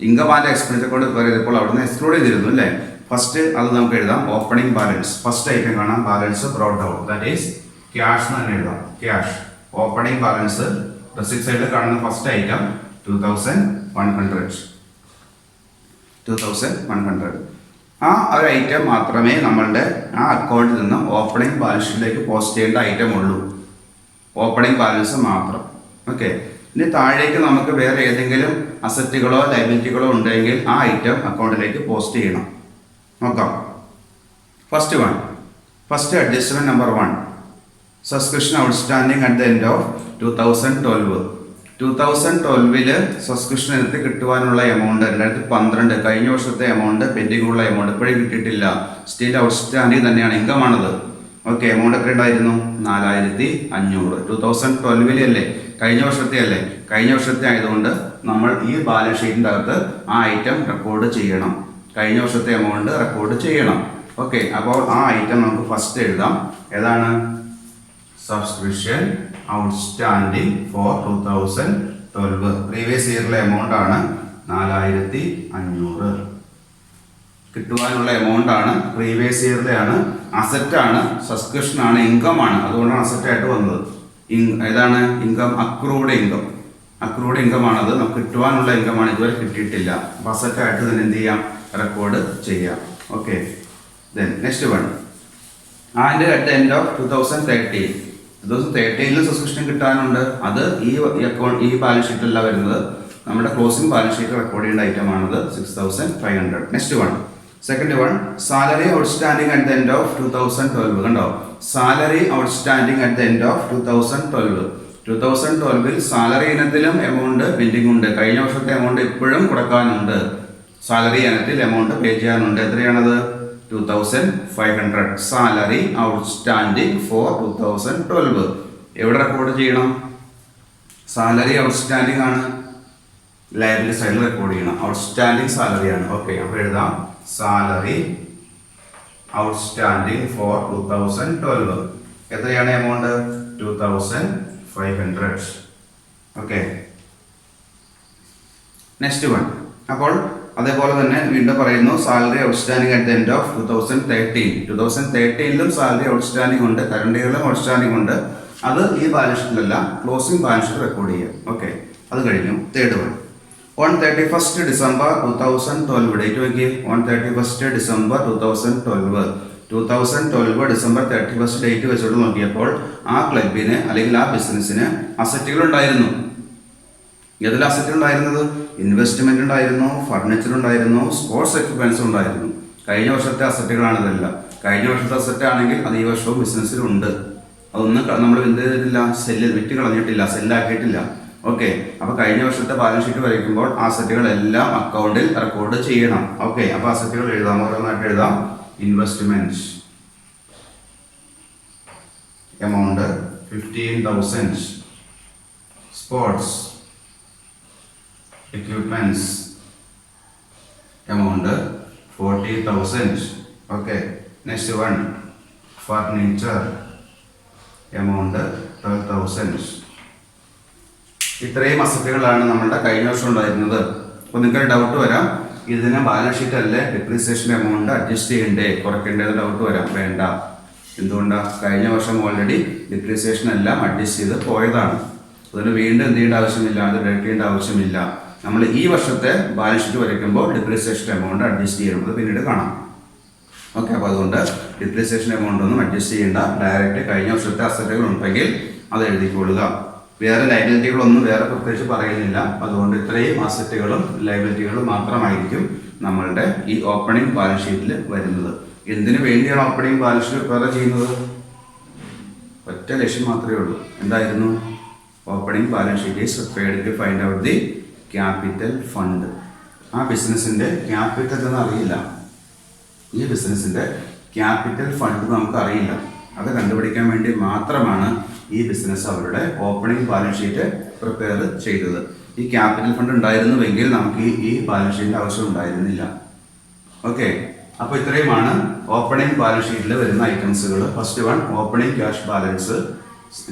income and expenditure account prepare ചെയ്തപ്പോൾ അവിടുന്ന് എക്സ്ക്ലൂഡ് ചെയ്തിരുന്നു അല്ലേ? ഫസ്റ്റ് അത് നമുക്ക് എഴുതാം. ഓപ്പണിംഗ് ബാലൻസ് ഫസ്റ്റ് ഐറ്റം കാണാം, balance brought out, that is cash എന്ന് തന്നെ എഴുതാം. ക്യാഷ് ഓപ്പണിംഗ് ബാലൻസ് റെസിപ്റ്റ് സൈഡിൽ കാണുന്ന ഫസ്റ്റ് ഐറ്റം 2,100. ആ ഒരു ഐറ്റം മാത്രമേ നമ്മളുടെ ആ അക്കൗണ്ടിൽ നിന്ന് ഓപ്പണിംഗ് ബാലൻസ് ഷീറ്റിലേക്ക് പോസ്റ്റ് ചെയ്യേണ്ട ഐറ്റം ഉള്ളൂ. ഓപ്പണിംഗ് ബാലൻസ് മാത്രം. ഓക്കെ, ഇനി താഴേക്ക് നമുക്ക് വേറെ ഏതെങ്കിലും അസറ്റുകളോ ലയബിലിറ്റികളോ ഉണ്ടെങ്കിൽ ആ ഐറ്റം അക്കൗണ്ടിലേക്ക് പോസ്റ്റ് ചെയ്യണം. നോക്കാം. First adjustment number 1, subscription outstanding at the end of 2012. 2012 subscription എടുത്ത് കിട്ടുവാനുള്ള എമൗണ്ട് 2012 കഴിഞ്ഞ വർഷത്തെ എമൗണ്ട്, പെൻഡിംഗ് ഉള്ള എമൗണ്ട് ഇപ്പോഴും കിട്ടിയിട്ടില്ല. സ്റ്റിൽ ഔട്ട്സ്റ്റാൻഡിംഗ് തന്നെയാണ്, ഇൻകം ആണത്. ഓക്കെ, എമൗണ്ട് എത്ര ഉണ്ടായിരുന്നു? 4,500. 2012 അല്ലേ കഴിഞ്ഞ വർഷത്തെ അല്ലേ, കഴിഞ്ഞ വർഷത്തെ ആയതുകൊണ്ട് നമ്മൾ ഈ ബാലൻസ് ഷീറ്റിൻ്റെ അകത്ത് ആ ഐറ്റം റെക്കോർഡ് ചെയ്യണം, കഴിഞ്ഞ വർഷത്തെ എമൗണ്ട് റെക്കോർഡ് ചെയ്യണം. ഓക്കെ, അപ്പോൾ ആ ഐറ്റം നമുക്ക് ഫസ്റ്റ് എഴുതാം. ഏതാണ്? Subscription outstanding for 2012. പ്രീവിയസ് ഇയറിലെ എമൗണ്ട് ആണ് 4500. കിട്ടുവാനുള്ള എമൗണ്ട് ആണ്, പ്രീവിയസ് ഇയറിലെ ആണ്, അസറ്റ് ആണ്, സബ്സ്ക്രിപ്ഷൻ ആണ്, ഇൻകം ആണ്, അതുകൊണ്ടാണ് അസറ്റ് ആയിട്ട് വന്നത്. ഏതാണ് income? Accrued income. Accrued income ആണത്, നമുക്ക് കിട്ടുവാനുള്ള ഇൻകം ആണ്, ഇതുവരെ കിട്ടിയിട്ടില്ല. അപ്പോൾ അസറ്റ് ആയിട്ട് തന്നെ എന്ത് ചെയ്യാം? റെക്കോർഡ് ചെയ്യാം. Okay, then next one. And at the end of 2013. 2013 subscription കിട്ടാനുണ്ട്. അത് ഈ അക്കൗണ്ട്, ഈ ബാലൻസ് ഷീറ്റിലല്ല വരുന്നത്, നമ്മുടെ ക്ലോസിംഗ് ബാലൻസ് ഷീറ്റ് റെക്കോർഡ് ചെയ്യേണ്ട ഐറ്റം ആണത് 6500. Next one, second one. Salary outstanding at the end of 2012. കണ്ടോ, salary outstanding at the end of 2012. 2012 salary ഇനത്തിലും എമൗണ്ട് പെൻഡിംഗ് ഉണ്ട്. കഴിഞ്ഞ വർഷത്തെ എമൗണ്ട് ഇപ്പോഴും കൊടുക്കാനുണ്ട്. സാലറി ഇനത്തിൽ എമൗണ്ട് പേ ചെയ്യാനുണ്ട്. എത്രയാണത്? 2500. Salary outstanding for 2012. എവിടെ റെക്കോർഡ് ചെയ്യണം? സാലറി ഔട്ട്സ്റ്റാൻഡിംഗ് ആണ്, ലയബിലിറ്റി സൈഡിൽ റെക്കോർഡ് ചെയ്യണം. ഔട്ട്സ്റ്റാൻഡിംഗ് സാലറി ആണ്. ഓക്കെ, അപ്പോൾ എഴുതാം സാലറി ഔട്ട്സ്റ്റാൻഡിംഗ് ഫോർ 2012. എത്രയാണ് എമൗണ്ട്? 2500. Okay, next one. അപ്പോൾ അതേപോലെ തന്നെ വീണ്ടും പറയുന്നു, salary outstanding at the end of 2013. 2013ലും സാലറി ഔട്ട്സ്റ്റാൻഡിംഗ് ഉണ്ട്, കറണ്ട് ഇയറിലും ഔട്ട്സ്റ്റാൻഡിംഗ് ഉണ്ട്. അത് ഈ ബാലൻസ് ഷീറ്റിലല്ല, ക്ലോസിംഗ് ബാലൻസ് ഷീറ്റ് റെക്കോർഡ് ചെയ്യാം. ഓക്കെ, അത് കഴിഞ്ഞു. Third one. On 31st December 2012. Date നോക്കി, on 31st December 2012. 2012 December 31st date വെച്ചോട്ട് നോക്കിയപ്പോൾ ആ ക്ലബിന് അല്ലെങ്കിൽ ആ ബിസിനസ്സിന് അസറ്റുകൾ ഉണ്ടായിരുന്നു. ഏതെല്ലാം അസറ്റുകൾ ഉണ്ടായിരുന്നത്? ഇൻവെസ്റ്റ്മെന്റ് ഉണ്ടായിരുന്നു, ഫർണിച്ചർ ഉണ്ടായിരുന്നു, സ്പോർട്സ് എക്യുപ്മെന്റ്സ് ഉണ്ടായിരുന്നു. കഴിഞ്ഞ വർഷത്തെ അസറ്റുകളാണ് ഇതെല്ലാം. കഴിഞ്ഞ വർഷത്തെ അസറ്റ് ആണെങ്കിൽ അത് ഈ വർഷവും ബിസിനസ്സിലുണ്ട്. അതൊന്നും നമ്മൾ എന്ത് ചെയ്തിട്ടില്ല? വിറ്റ് കളഞ്ഞിട്ടില്ല, സെല്ലാക്കിയിട്ടില്ല. ഓക്കെ, അപ്പോൾ കഴിഞ്ഞ വർഷത്തെ ബാലൻസ് ഷീറ്റ് വരയ്ക്കുമ്പോൾ ആ അസറ്റുകളെല്ലാം അക്കൗണ്ടിൽ റെക്കോർഡ് ചെയ്യണം. ഓക്കെ, അപ്പോൾ അസറ്റുകൾ എഴുതാം, ഓരോന്നായിട്ട് എഴുതാം. Investment amount 15,000. Sports equipments amount 40,000. Okay, next one. Furniture amount 12,000. ഇത്രയും അസറ്റുകളാണ് നമ്മളുടെ കഴിഞ്ഞ വർഷം ഉണ്ടായിരുന്നത്. അപ്പോൾ നിങ്ങൾക്ക് ഡൗട്ട് വരാം, ഇതിന് ബാലൻസ് ഷീറ്റ് അല്ലേ ഡിപ്രീസിയേഷൻ എമൗണ്ട് അഡ്ജസ്റ്റ് ചെയ്യണ്ടേ, കുറയ്ക്കേണ്ടത് ഡൗട്ട് വരാം. വേണ്ട. എന്തുകൊണ്ടാണ്? കഴിഞ്ഞ വർഷം ഓൾറെഡി ഡിപ്രീസിയേഷൻ എല്ലാം അഡ്ജസ്റ്റ് ചെയ്ത് പോയതാണ്. അതിന് വീണ്ടും എന്ത് ചെയ്യേണ്ട ആവശ്യമില്ല, അത് ഡെഡക്ട് ചെയ്യേണ്ട ആവശ്യമില്ല. നമ്മൾ ഈ വർഷത്തെ ബാലൻസ് ഷീറ്റ് വരയ്ക്കുമ്പോൾ ഡിപ്രീസിയേഷൻ എമൗണ്ട് അഡ്ജസ്റ്റ് ചെയ്യണം, പിന്നീട് കാണാം. ഓക്കെ, അപ്പോൾ അതുകൊണ്ട് ഡിപ്രീസിയേഷൻ എമൗണ്ട് ഒന്നും അഡ്ജസ്റ്റ് ചെയ്യേണ്ട, ഡയറക്റ്റ് കഴിഞ്ഞ വർഷത്തെ അസറ്റുകൾ ഉണ്ടെങ്കിൽ അത് എഴുതിക്കൊള്ളുക. വേറെ ലയബിലിറ്റികളൊന്നും വേറെ പ്രത്യേകിച്ച് പറയുന്നില്ല. അതുകൊണ്ട് ഇത്രയും അസറ്റുകളും ലയബിലിറ്റികളും മാത്രമായിരിക്കും നമ്മളുടെ ഈ ഓപ്പണിംഗ് ബാലൻസ് ഷീറ്റിൽ വരുന്നത്. എന്തിനു വേണ്ടിയാണ് ഓപ്പണിംഗ് ബാലൻസ് ഷീറ്റ് പ്രിപ്പയർ ചെയ്യുന്നത്? ഒറ്റ ലക്ഷ്യം മാത്രമേ ഉള്ളൂ. എന്തായിരുന്നു? Opening balance sheet is prepared to find out the capital fund. ആ ബിസിനസ്സിൻ്റെ ക്യാപിറ്റൽ എന്ന് അറിയില്ല, ഈ ബിസിനസ്സിൻ്റെ ക്യാപിറ്റൽ ഫണ്ട് നമുക്ക് അറിയില്ല. അത് കണ്ടുപിടിക്കാൻ വേണ്ടി മാത്രമാണ് ഈ ബിസിനസ് അവരുടെ ഓപ്പണിംഗ് ബാലൻസ് ഷീറ്റ് പ്രിപ്പയർ ചെയ്തത്. ഈ ക്യാപിറ്റൽ ഫണ്ട് ഉണ്ടായിരുന്നുവെങ്കിൽ നമുക്ക് ഈ ബാലൻസ് ഷീറ്റിൻ്റെ ആവശ്യം ഉണ്ടായിരുന്നില്ല. ഓക്കെ, അപ്പോൾ ഇത്രയുമാണ് ഓപ്പണിംഗ് ബാലൻസ് ഷീറ്റിൽ വരുന്ന ഐറ്റംസുകൾ. First one, opening cash balance.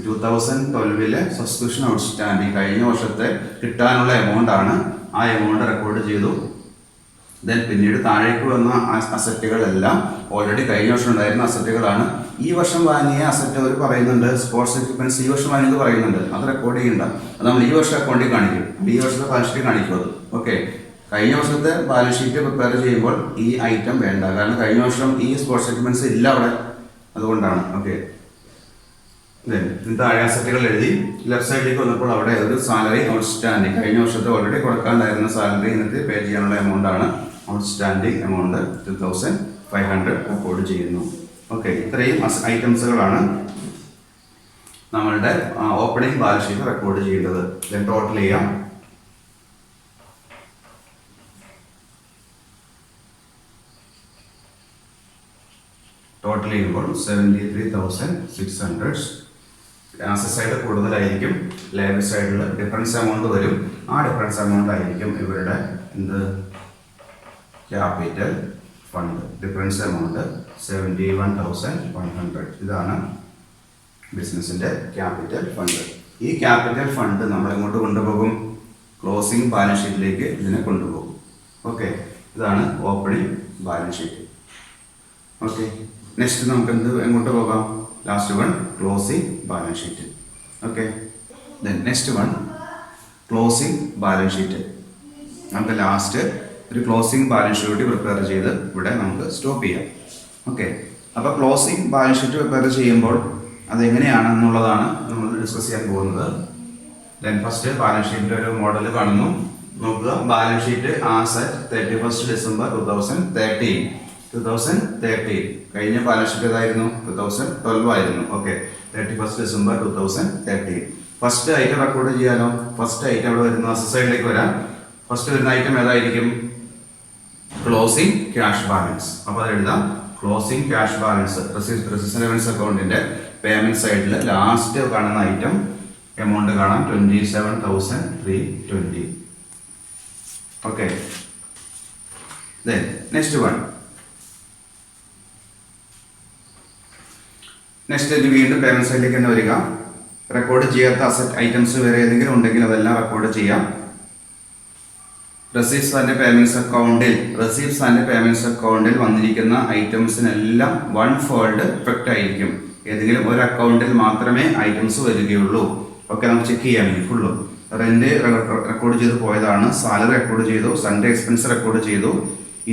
2012 subscription outstanding, കഴിഞ്ഞ വർഷത്തെ കിട്ടാനുള്ള എമൗണ്ട് ആണ്. ആ എമൗണ്ട് റെക്കോർഡ് ചെയ്തു. ദെൻ പിന്നീട് താഴേക്ക് വന്ന അസറ്റുകളെല്ലാം ഓൾറെഡി കഴിഞ്ഞ വർഷം ഉണ്ടായിരുന്ന അസറ്റുകളാണ്. ഈ വർഷം വാങ്ങിയ അസറ്റ് അവർ പറയുന്നുണ്ട്, സ്പോർട്സ് എക്യുപ്മെന്റ്സ് ഈ വർഷം വാങ്ങിയത് പറയുന്നുണ്ട്, അത് റെക്കോർഡ് ചെയ്യണ്ട. അത് നമ്മൾ ഈ വർഷം അക്കൗണ്ടിൽ കാണിക്കും, ഈ വർഷത്തെ ബാലൻസ് ഷീറ്റ് കാണിക്കും അത്. ഓക്കെ, കഴിഞ്ഞ വർഷത്തെ ബാലൻസ് ഷീറ്റ് പ്രിപ്പയർ ചെയ്യുമ്പോൾ ഈ ഐറ്റം വേണ്ട, കാരണം കഴിഞ്ഞ വർഷം ഈ സ്പോർട്സ് എക്യുപ്മെന്റ്സ് ഇല്ല അവിടെ, അതുകൊണ്ടാണ്. ഓക്കെ, താഴെ അസറ്റുകൾ എഴുതി. ലെഫ്റ്റ് സൈഡിലേക്ക് വന്നപ്പോൾ അവിടെ ഒരു സാലറി ഔട്ട്സ്റ്റാൻഡിംഗ്, കഴിഞ്ഞ വർഷത്തെ ഓൾറെഡി കൊടുക്കാണ്ടായിരുന്ന സാലറി ഇനത്തിൽ പേ ചെയ്യാനുള്ള എമൗണ്ട് ആണ്. ഔട്ട്സ്റ്റാൻഡിംഗ് എമൗണ്ട് 2500 റെക്കോർഡ് ചെയ്യുന്നു. ഓക്കെ, ഇത്രയും ഐറ്റംസുകളാണ് നമ്മളുടെ ഓപ്പണിംഗ് ബാലൻസ് ഷീറ്റ് റെക്കോർഡ് ചെയ്യേണ്ടത്. ദെൻ ടോട്ടൽ ചെയ്യാം. ടോട്ടൽ ചെയ്യുമ്പോൾ 73,600. അസറ്റ് സൈഡ് കൂടുതലായിരിക്കും, ലയബിലിറ്റി സൈഡിൽ ഡിഫറൻസ് എമൗണ്ട് വരും. ആ ഡിഫറൻസ് എമൗണ്ട് ആയിരിക്കും ഇവരുടെ എന്ത് ക്യാപിറ്റൽ ഫണ്ട്. Difference amount 71,100. ഇതാണ് ബിസിനസിൻ്റെ ക്യാപിറ്റൽ ഫണ്ട്. ഈ ക്യാപിറ്റൽ ഫണ്ട് നമ്മൾ എങ്ങോട്ട് കൊണ്ടുപോകും? ക്ലോസിംഗ് ബാലൻസ് ഷീറ്റിലേക്ക് ഇതിനെ കൊണ്ടുപോകും. ഓക്കെ, ഇതാണ് opening balance sheet. Okay, next നമുക്ക് എങ്ങോട്ട് പോകാം? Last one closing balance sheet. Okay, then next one closing balance sheet. നമുക്ക് ലാസ്റ്റ് ഒരു ക്ലോസിംഗ് ബാലൻസ് ഷീറ്റ് പ്രിപ്പയർ ചെയ്ത് ഇവിടെ നമുക്ക് സ്റ്റോപ്പ് ചെയ്യാം. ഓക്കെ, അപ്പോൾ ക്ലോസിംഗ് ബാലൻസ് ഷീറ്റ് പ്രിപ്പയർ ചെയ്യുമ്പോൾ അതെങ്ങനെയാണെന്നുള്ളതാണ് നമ്മൾ ഡിസ്കസ് ചെയ്യാൻ പോകുന്നത്. ദെൻ ഫസ്റ്റ് ബാലൻസ് ഷീറ്റിൻ്റെ ഒരു മോഡൽ കാണുന്നു. നോക്കുക, balance sheet as at 31 December 2013. കഴിഞ്ഞ ബാലൻസ് ഷീറ്റ് ഏതായിരുന്നു? 2012 ആയിരുന്നു. Okay, 31 December 2013. First item record ചെയ്യാലോ. ഫസ്റ്റ് ഐറ്റം അവിടെ വരുന്ന അസറ്റ് സൈഡിലേക്ക് വരാം. ഫസ്റ്റ് വരുന്ന ഐറ്റം ഏതായിരിക്കും? Closing cash balance. അപ്പോൾ അത് എഴുതാം, ക്ലോസിംഗ് ക്യാഷ് ബാലൻസ്. റെസിസ്റ്റൻസ് അക്കൗണ്ടിന്റെ പേയ്മെന്റ് സൈഡിൽ ലാസ്റ്റ് കാണുന്ന ഐറ്റം എമൗണ്ട് കാണാം, 27,320. Okay, next one. നെക്സ്റ്റ് വീണ്ടും പേയ്മെന്റ് സൈഡിലേക്ക് തന്നെ വരിക. റെക്കോർഡ് ചെയ്യാത്ത അസറ്റ് ഐറ്റംസ് വേറെ ഏതെങ്കിലും ഉണ്ടെങ്കിൽ അതെല്ലാം റെക്കോർഡ് ചെയ്യാം. റെസീപ്റ്റ്സ് ആൻഡ് പേയ്മെന്റ്സ് അക്കൗണ്ടിൽ വന്നിരിക്കുന്ന ഐറ്റംസിനെല്ലാം 1/4 ഇഫക്റ്റ് ആയിരിക്കും. ഏതെങ്കിലും ഒരു അക്കൗണ്ടിൽ മാത്രമേ ഐറ്റംസ് വരികയുള്ളൂ. ഓക്കെ, നമുക്ക് ചെക്ക് ചെയ്യാം ഫുള്ളും. റെന്റ് റെക്കോർഡ് ചെയ്ത് പോയതാണ്, സാലറി റെക്കോർഡ് ചെയ്തു, സൺഡേ എക്സ്പെൻസ് റെക്കോർഡ് ചെയ്തു,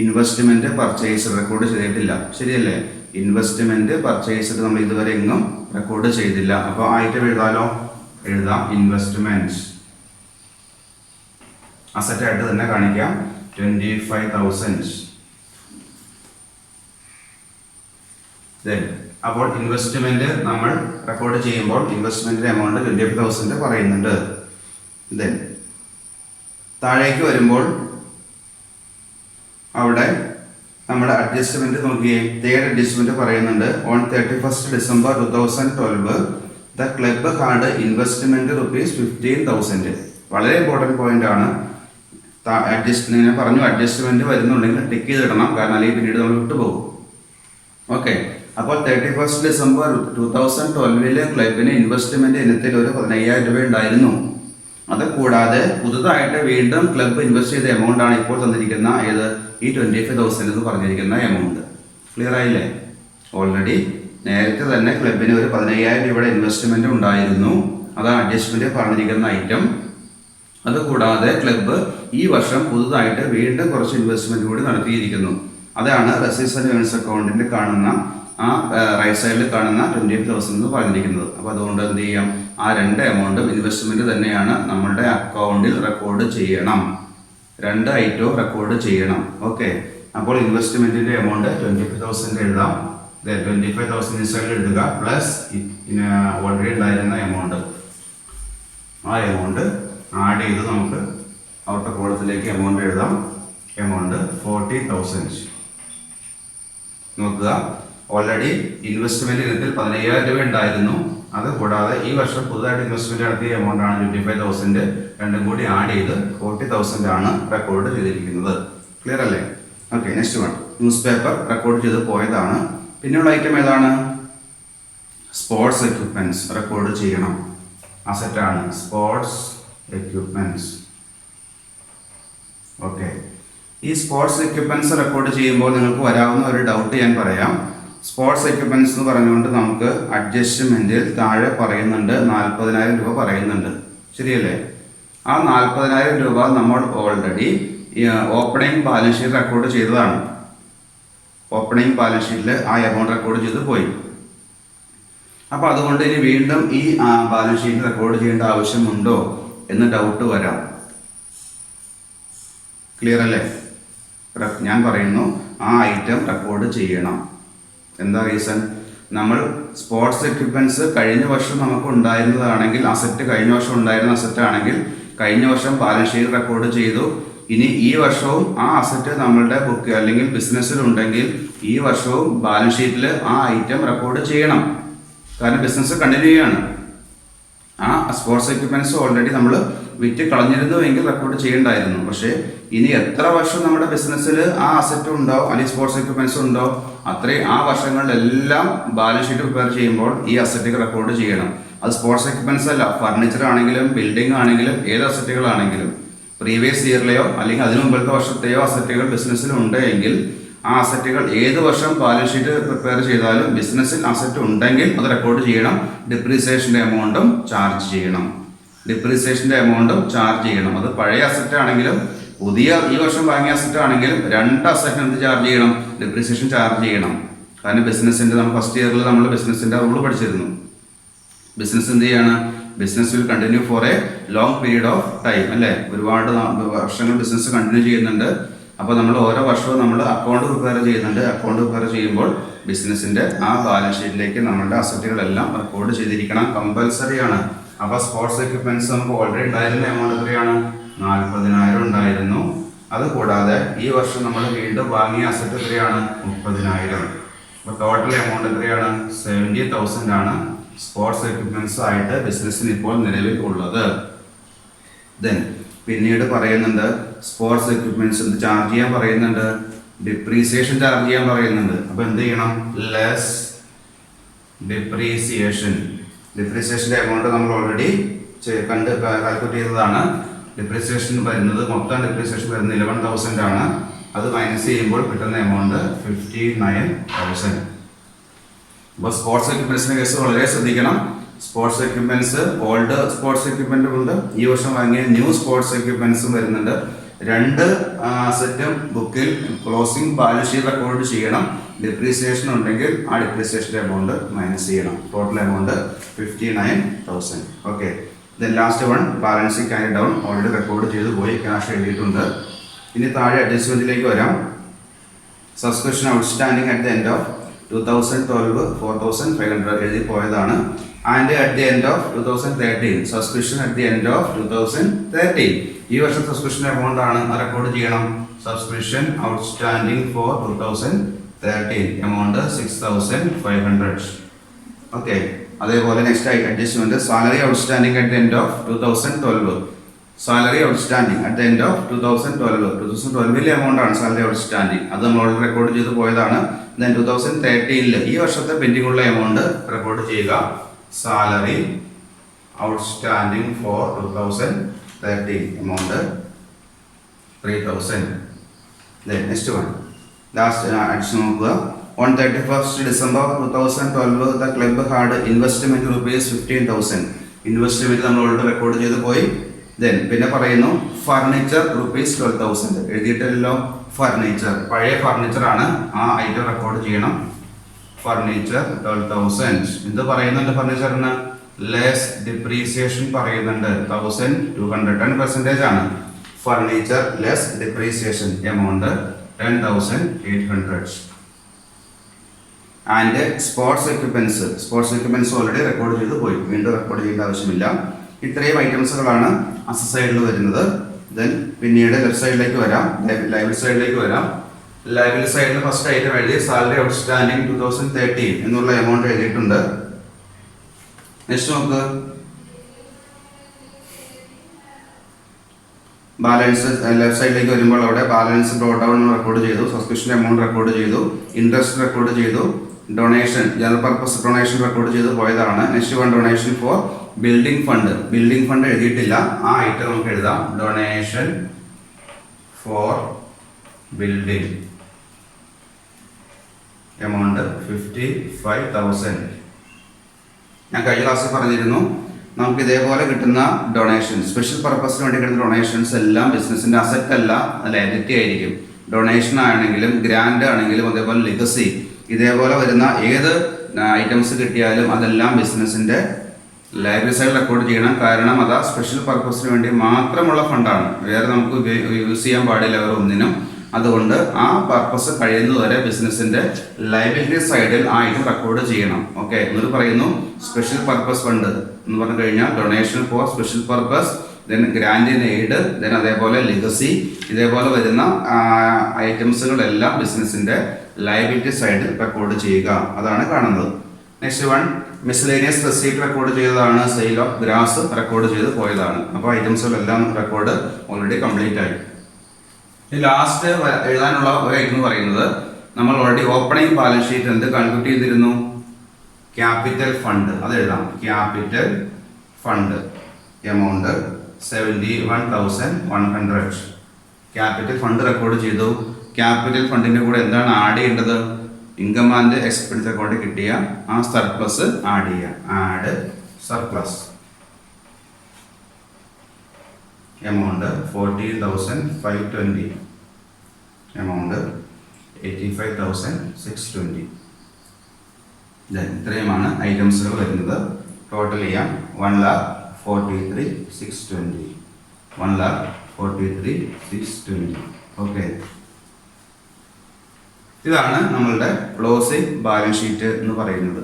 ഇൻവെസ്റ്റ്മെന്റ് പർച്ചേസ് റെക്കോർഡ് ചെയ്തിട്ടില്ല. ശരിയല്ലേ? ഇൻവെസ്റ്റ്മെന്റ് പർച്ചേസ് നമ്മൾ ഇതുവരെ എങ്ങും റെക്കോർഡ് ചെയ്തില്ല. അപ്പോൾ ഐറ്റം എഴുതാലോ. എഴുതാം, ഇൻവെസ്റ്റ്മെന്റ് അസറ്റ് ആയിട്ട് തന്നെ കാണിക്കാം, 25,000. അപ്പോൾ ഇൻവെസ്റ്റ്മെന്റ് നമ്മൾ റെക്കോർഡ് ചെയ്യുമ്പോൾ ഇൻവെസ്റ്റ്മെന്റിന്റെ എമൗണ്ട് 25,000 പറയുന്നുണ്ട്. താഴേക്ക് വരുമ്പോൾ അവിടെ നമ്മുടെ അഡ്ജസ്റ്റ്മെന്റ് നോക്കിയേ. തേർഡ് അഡ്ജസ്റ്റ്മെന്റ് പറയുന്നുണ്ട്, on 31 December 2012 the club had investment ₹15,000. വളരെ ഇമ്പോർട്ടൻറ്റ് പോയിന്റ് ആണ്. അഡ്ജസ്റ്റ്മെന്റ് പറഞ്ഞു, അഡ്ജസ്റ്റ്മെന്റ് വരുന്നുണ്ടെങ്കിൽ ടിക്ക് ചെയ്തിടണം, കാരണം അല്ലെങ്കിൽ പിന്നീട് നമ്മൾ വിട്ടുപോകും. ഓക്കെ, അപ്പോൾ 31 ഡിസംബർ 2012 ക്ലബിന് ഇൻവെസ്റ്റ്മെന്റ് ഇനത്തിൽ ഒരു 15,000 രൂപ ഉണ്ടായിരുന്നു. അത് കൂടാതെ പുതുതായിട്ട് വീണ്ടും ക്ലബ്ബ് ഇൻവെസ്റ്റ് ചെയ്ത എമൗണ്ട് ആണ് ഇപ്പോൾ തന്നിരിക്കുന്ന ഈ 25,000 എന്ന് പറഞ്ഞിരിക്കുന്ന എമൗണ്ട്. ക്ലിയർ ആയില്ലേ? ഓൾറെഡി നേരത്തെ തന്നെ ക്ലബിന് ഒരു 15,000 രൂപയുടെ ഇൻവെസ്റ്റ്മെന്റ് ഉണ്ടായിരുന്നു. അതാണ് അഡ്ജസ്റ്റ്മെന്റ് പറഞ്ഞിരിക്കുന്ന ഐറ്റം. അതുകൂടാതെ ക്ലബ്ബ് ഈ വർഷം പുതുതായിട്ട് വീണ്ടും കുറച്ച് ഇൻവെസ്റ്റ്മെന്റ് കൂടി നടത്തിയിരിക്കുന്നു. അതാണ് റെസീപ്റ്റ്സ് ആൻഡ് പേയ്മെന്റ്സ് അക്കൗണ്ടിൽ കാണുന്ന ആ റൈറ്റ് സൈഡിൽ കാണുന്ന 25,000 എന്ന് പറഞ്ഞിരിക്കുന്നത്. അപ്പോൾ അതുകൊണ്ട് എന്ത് ചെയ്യാം? ആ രണ്ട് എമൗണ്ടും ഇൻവെസ്റ്റ്മെന്റ് തന്നെയാണ്, നമ്മളുടെ അക്കൗണ്ടിൽ റെക്കോർഡ് ചെയ്യണം. രണ്ട് ഐറ്റവും റെക്കോർഡ് ചെയ്യണം. ഓക്കെ, അപ്പോൾ ഇൻവെസ്റ്റ്മെന്റിന്റെ എമൗണ്ട് 25,000 എഴുതാം. 25,000 സൈഡിൽ എഴുതുക, പ്ലസ് ഓൾറെഡി ഉണ്ടായിരുന്ന എമൗണ്ട്. ആ എമൗണ്ട് ആഡ് ചെയ്ത് നമുക്ക് ഔട്ടർ കോളത്തിലേക്ക് എമൗണ്ട് എഴുതാം. എമൗണ്ട് 40,000. നോക്കുക, ഓൾറെഡി ഇൻവെസ്റ്റ്മെന്റ് ഇനത്തിൽ 15,000 രൂപ ഉണ്ടായിരുന്നു. അത് കൂടാതെ ഈ വർഷം പുതുതായിട്ട് ഇൻവെസ്റ്റ്മെന്റ് നടത്തിയ എമൗണ്ട് ആണ് 25,000. രണ്ടും കൂടി ആഡ് ചെയ്ത് 40,000 ആണ് റെക്കോർഡ് ചെയ്തിരിക്കുന്നത്. ക്ലിയർ അല്ലേ? Okay, next one. News paper record ചെയ്ത് പോയതാണ്. പിന്നെയുള്ള ഐറ്റം ഏതാണ്? സ്പോർട്സ് എക്യുപ്മെന്റ്സ് റെക്കോർഡ് ചെയ്യണം. അസറ്റ് ആണ് സ്പോർട്സ് എക്യുപ്മെന്റ്സ്. ഓക്കെ, ഈ സ്പോർട്സ് എക്യുപ്മെന്റ്സ് റെക്കോർഡ് ചെയ്യുമ്പോൾ നിങ്ങൾക്ക് വരാവുന്ന ഒരു ഡൗട്ട് ഞാൻ പറയാം. സ്പോർട്സ് എക്യുപ്മെന്റ്സ് എന്ന് പറഞ്ഞുകൊണ്ട് നമുക്ക് അഡ്ജസ്റ്റ്മെന്റിൽ താഴെ പറയുന്നുണ്ട് 40,000 രൂപ പറയുന്നുണ്ട്. ശരിയല്ലേ? ആ 40,000 രൂപ നമ്മൾ already opening balance sheet record ചെയ്തതാണ്. ഓപ്പണിംഗ് ബാലൻസ് ഷീറ്റിൽ ആ എമൗണ്ട് റെക്കോർഡ് ചെയ്ത് പോയി. അപ്പോൾ അതുകൊണ്ട് ഇനി വീണ്ടും ഈ ബാലൻസ് ഷീറ്റ് റെക്കോർഡ് ചെയ്യേണ്ട ആവശ്യമുണ്ടോ എന്ന് ഡൗട്ട് വരാം. ക്ലിയർ അല്ലേ? ഞാൻ പറയുന്നു, ആ ഐറ്റം റെക്കോർഡ് ചെയ്യണം. എന്താ റീസൺ? നമ്മൾ സ്പോർട്സ് എക്യുപ്മെന്റ്സ് കഴിഞ്ഞ വർഷം നമുക്ക് ഉണ്ടായിരുന്നതാണെങ്കിൽ, അസറ്റ് കഴിഞ്ഞ വർഷം ഉണ്ടായിരുന്ന അസറ്റ് ആണെങ്കിൽ കഴിഞ്ഞ വർഷം ബാലൻസ് ഷീറ്റ് റെക്കോർഡ് ചെയ്തു. ഇനി ഈ വർഷവും ആ അസറ്റ് നമ്മളുടെ ബുക്ക് അല്ലെങ്കിൽ ബിസിനസ്സിലുണ്ടെങ്കിൽ ഈ വർഷവും ബാലൻസ് ഷീറ്റിൽ ആ ഐറ്റം റെക്കോർഡ് ചെയ്യണം. കാരണം ബിസിനസ് കണ്ടിന്യൂ ചെയ്യാണ്. സ്പോർട്സ് എക്യുപ്മെന്റ്സ് ഓൾറെഡി നമ്മൾ വിറ്റ് കളഞ്ഞിരുന്നുവെങ്കിൽ റെക്കോർഡ് ചെയ്യേണ്ടായിരുന്നു. പക്ഷേ ഇനി എത്ര വർഷം നമ്മുടെ ബിസിനസ്സിൽ ആ അസറ്റ് ഉണ്ടോ അല്ലെങ്കിൽ സ്പോർട്സ് എക്യുപ്മെന്റ്സ് ഉണ്ടോ അത്രയും ആ വർഷങ്ങളിലെല്ലാം ബാലൻസ് ഷീറ്റ് പ്രിപ്പയർ ചെയ്യുമ്പോൾ ഈ അസറ്റുകൾ റെക്കോർഡ് ചെയ്യണം. അത് സ്പോർട്സ് എക്യുപ്മെന്റ്സ് അല്ല, ഫർണിച്ചർ ആണെങ്കിലും ബിൽഡിംഗ് ആണെങ്കിലും ഏത് അസറ്റുകളാണെങ്കിലും പ്രീവിയസ് ഇയറിലെയോ അല്ലെങ്കിൽ അതിനു മുമ്പത്തെ വർഷത്തെയോ അസറ്റുകൾ ബിസിനസ്സിൽ ഉണ്ട് എങ്കിൽ ആ അസറ്റുകൾ ഏത് വർഷം ബാലൻസ് ഷീറ്റ് പ്രിപ്പയർ ചെയ്താലും ബിസിനസ്സിൽ അസറ്റ് ഉണ്ടെങ്കിൽ അത് റെക്കോർഡ് ചെയ്യണം. ഡിപ്രീസിയേഷൻ്റെ എമൗണ്ടും ചാർജ് ചെയ്യണം. അത് പഴയ അസറ്റ് ആണെങ്കിലും പുതിയ ഈ വർഷം വാങ്ങിയ അസറ്റ് ആണെങ്കിലും രണ്ട് അസറ്റിന് എന്ത് ചാർജ് ചെയ്യണം? ഡിപ്രീസിയേഷൻ ചാർജ് ചെയ്യണം. കാരണം ബിസിനസ്സിൻ്റെ നമ്മൾ ഫസ്റ്റ് ഇയറിൽ നമ്മൾ ബിസിനസ്സിൻ്റെ റൂൾ പഠിച്ചിരുന്നു. ബിസിനസ് എന്ത് ചെയ്യാണ്? Business will continue for A long period of time അല്ലേ? ഒരുപാട് വർഷങ്ങൾ ബിസിനസ് കണ്ടിന്യൂ ചെയ്യുന്നുണ്ട്. അപ്പോൾ നമ്മൾ ഓരോ വർഷവും നമ്മൾ അക്കൗണ്ട് പ്രിപ്പയർ ചെയ്യുന്നുണ്ട്. അക്കൗണ്ട് പ്രിപ്പയർ ചെയ്യുമ്പോൾ ബിസിനസ്സിൻ്റെ ആ ബാലൻസ് ഷീറ്റിലേക്ക് നമ്മളുടെ അസറ്റുകളെല്ലാം റെക്കോർഡ് ചെയ്തിരിക്കണം, കമ്പൽസറി ആണ്. അപ്പോൾ സ്പോർട്സ് എക്യുപ്മെന്റ്സ് നമുക്ക് ഓൾറെഡി ഉണ്ടായിരുന്ന എമൗണ്ട് എത്രയാണ്? 40,000 ഉണ്ടായിരുന്നു. അതുകൂടാതെ ഈ വർഷം നമ്മൾ വീണ്ടും വാങ്ങിയ അസറ്റ് എത്രയാണ്? 30,000. അപ്പോൾ ടോട്ടൽ എമൗണ്ട് എത്രയാണ്? 70,000 ആണ് സ്പോർട്സ് എക്യുപ്മെന്റ്സ് ആയിട്ട് ബിസിനസ്സിന് ഇപ്പോൾ നിലവിൽ ഉള്ളത്. ദെൻ പിന്നീട് പറയുന്നുണ്ട് സ്പോർട്സ് എക്യുപ്മെന്റ്സ് എന്ത് ചാർജ് ചെയ്യാൻ പറയുന്നുണ്ട്? ഡിപ്രീസിയേഷൻ ചാർജ് ചെയ്യാൻ പറയുന്നുണ്ട്. അപ്പോൾ എന്ത് ചെയ്യണം? ലെസ് ഡിപ്രീസിയേഷൻ്റെ എമൗണ്ട് നമ്മൾ ഓൾറെഡി കാൽക്കുലേറ്റ് ചെയ്തതാണ്. ഡിപ്രീസിയേഷൻ വരുന്നത് മൊത്തം ഡിപ്രീസിയേഷൻ വരുന്നത് 11,000 ആണ്. അത് മൈനസ് ചെയ്യുമ്പോൾ കിട്ടുന്ന എമൗണ്ട് 59,000. അപ്പോൾ സ്പോർട്സ് എക്യുപ്മെന്റ്സിന്റെ കേസ് വളരെ ശ്രദ്ധിക്കണം. സ്പോർട്സ് എക്യുപ്മെന്റ്സ് ഓൾഡ് സ്പോർട്സ് എക്യുപ്മെന്റും ഉണ്ട്, ഈ വർഷം വാങ്ങിയ ന്യൂ സ്പോർട്സ് എക്യുപ്മെന്റ്സും വരുന്നുണ്ട്. രണ്ട് അസറ്റും ബുക്കിൽ ക്ലോസിംഗ് ബാലൻസ് ഷീറ്റ് റെക്കോർഡ് ചെയ്യണം. ഡിപ്രീസിയേഷൻ ഉണ്ടെങ്കിൽ ആ ഡിപ്രീസിയേഷൻ്റെ എമൗണ്ട് മൈനസ് ചെയ്യണം. Total amount 59,000. Okay. Then last one balancing carry down already record ചെയ്ത് പോയി, ക്യാഷ് എഴുതിയിട്ടുണ്ട്. ഇനി താഴെ അഡ്ജസ്റ്റ്മെന്റിലേക്ക് വരാം. Subscription outstanding at the end of 2012 4,500 എഴുതി പോയതാണ്. And at the end of 2013 subscription at the end of 2013 ഈ വർഷം സബ്സ്ക്രിപ്ഷൻ എമൗണ്ട് ആണ് റെക്കോർഡ് ചെയ്യണം. Subscription outstanding for 2013 amount 6,500. Okay. അതേപോലെ next adjustment salary outstanding at the end of 2012 salary outstanding at the end of 2012 amount ആണ് salary outstanding. അത് നമ്മൾ already record ചെയ്ത് പോയതാണ്. ദെൻ 2013 ഈ വർഷത്തെ പെൻഡിംഗ് ഉള്ള എമൗണ്ട് റെക്കോർഡ് ചെയ്യുക. Salary outstanding for 2013 amount 3,000. Then next one last addition നോക്കുക. On 31st December 2012 the club had investment rupees 15,000. Investment നമ്മൾ ഓൾറെഡി റെക്കോർഡ് ചെയ്ത് പോയി. ദെൻ പിന്നെ പറയുന്നു ഫർണിച്ചർ rupees 12,000 എഴുതിയിട്ടല്ലോ. ഫർണിച്ചർ പഴയ ഫർണിച്ചർ ആണ്, ആ ഐറ്റം റെക്കോർഡ് ചെയ്യണം. ഫർണിച്ചർ 12,000. എന്ത് പറയുന്നുണ്ട് ഫർണിച്ചറിന്? ലെസ് ഡിപ്രീസിയേഷൻ പറയുന്നുണ്ട്. 1,200 10% ആണ്. Furniture less depreciation amount 10,800. And sports equipments already record ചെയ്ത് പോയി, വീണ്ടും റെക്കോർഡ് ചെയ്യേണ്ട ആവശ്യമില്ല. ഇത്രയും ഐറ്റംസുകളാണ് അസറ്റ് സൈഡിൽ വരുന്നത്. ദെൻ പിന്നീട് ലെഫ്റ്റ് സൈഡിലേക്ക് വരാം, ലയബിലിറ്റി സൈഡിലേക്ക് വരാം. ലയബിലിറ്റി സൈഡിൽ ഫസ്റ്റ് ഐറ്റം എഴുതി സാലറി ഔട്ട്സ്റ്റാൻഡിംഗ് 2013 എന്നുള്ള എമൗണ്ട് എഴുതിയിട്ടുണ്ട്. നെക്സ്റ്റ് നോക്ക്. ബാലൻസ് ലെഫ്റ്റ് സൈഡിലേക്ക് വരുമ്പോൾ അവിടെ ബാലൻസ് ബ്രോട്ട് ഡൗൺ റെക്കോർഡ് ചെയ്തു, സബ്സ്ക്രിപ്ഷൻ എമൗണ്ട് റെക്കോർഡ് ചെയ്തു, ഇൻട്രസ്റ്റ് റെക്കോർഡ് ചെയ്തു, donation general purpose donation record ചെയ്ത് പോയതാണ്. Next one donation for building fund എഴുതിയിട്ടില്ല, ആ ഐറ്റം നമുക്ക് എഴുതാം. Donation for building amount 55,000. ഞാൻ കഴിഞ്ഞ ക്ലാസ്സിൽ പറഞ്ഞിരുന്നു നമുക്ക് ഇതേപോലെ കിട്ടുന്ന ഡൊണേഷൻ സ്പെഷ്യൽ പർപ്പസിന് വേണ്ടി കിട്ടുന്ന ഡൊണേഷൻസ് എല്ലാം ബിസിനസിന്റെ അസറ്റ് അല്ല, ലയബിലിറ്റി ആയിരിക്കും. ഡൊണേഷൻ ആണെങ്കിലും ഗ്രാൻഡ് ആണെങ്കിലും അതേപോലെ ലെഗസി ഇതേപോലെ വരുന്ന ഏത് ഐറ്റംസ് കിട്ടിയാലും അതെല്ലാം ബിസിനസിന്റെ ലയബിലിറ്റി സൈഡ് റെക്കോർഡ് ചെയ്യണം. കാരണം അത് സ്പെഷ്യൽ പർപ്പസിന് വേണ്ടി മാത്രമുള്ള ഫണ്ടാണ്, വേറെ നമുക്ക് യൂസ് ചെയ്യാൻ പാടില്ല വേറെ ഒന്നിനും. അതുകൊണ്ട് ആ പർപ്പസ് കഴിയുന്നതുവരെ ബിസിനസിന്റെ ലയബിലിറ്റി സൈഡിൽ ആ ഐറ്റം റെക്കോർഡ് ചെയ്യണം. ഓക്കെ. എന്നിട്ട് പറയുന്നു സ്പെഷ്യൽ പർപ്പസ് ഫണ്ട് എന്ന് പറഞ്ഞു കഴിഞ്ഞാൽ donation four special purpose, then grand in aid, then അതേപോലെ ലെഗസി ഇതേപോലെ വരുന്ന ഐറ്റംസുകളെല്ലാം ബിസിനസിന്റെ ലയബിലിറ്റി സൈഡിൽ റെക്കോർഡ് ചെയ്യുക. അതാണ് കാണുന്നത്. Next one miscellaneous receipt record ചെയ്തതാണ്, സെയിൽ ഓഫ് ഗ്രാസ് റെക്കോർഡ് ചെയ്ത് പോയതാണ്. അപ്പോൾ ഐറ്റംസുകളെല്ലാം റെക്കോർഡ് ഓൾറെഡി കംപ്ലീറ്റ് ആയി. ലാസ്റ്റ് എഴുതാനുള്ള ഒരു ഐറ്റം എന്ന് പറയുന്നത് നമ്മൾ ഓൾറെഡി ഓപ്പണിംഗ് ബാലൻസ് ഷീറ്റ് എന്ത് കൺക്ലൂട്ട് ചെയ്തിരുന്നു? Capital fund. അത് എഴുതാം. Capital fund amount 71,100. Capital fund record ചെയ്തു. ക്യാപിറ്റൽ ഫണ്ടിന്റെ കൂടെ എന്താണ് ആഡ് ചെയ്യേണ്ടത്? ഇൻകം ആൻഡ് എക്സ്പെൻസ് അക്കൗണ്ട് കിട്ടിയ ആ സർപ്ലസ് ആഡ് ചെയ്യുക. Add surplus amount 14,520, amount 85,620. ഇത്രയുമാണ് ഐറ്റംസുകൾ വരുന്നത്. ടോട്ടൽ ചെയ്യാം. 1,43,620. 1,43,620. ഓക്കെ, ഇതാണ് നമ്മളുടെ ക്ലോസിംഗ് ബാലൻസ് ഷീറ്റ് എന്ന് പറയുന്നത്.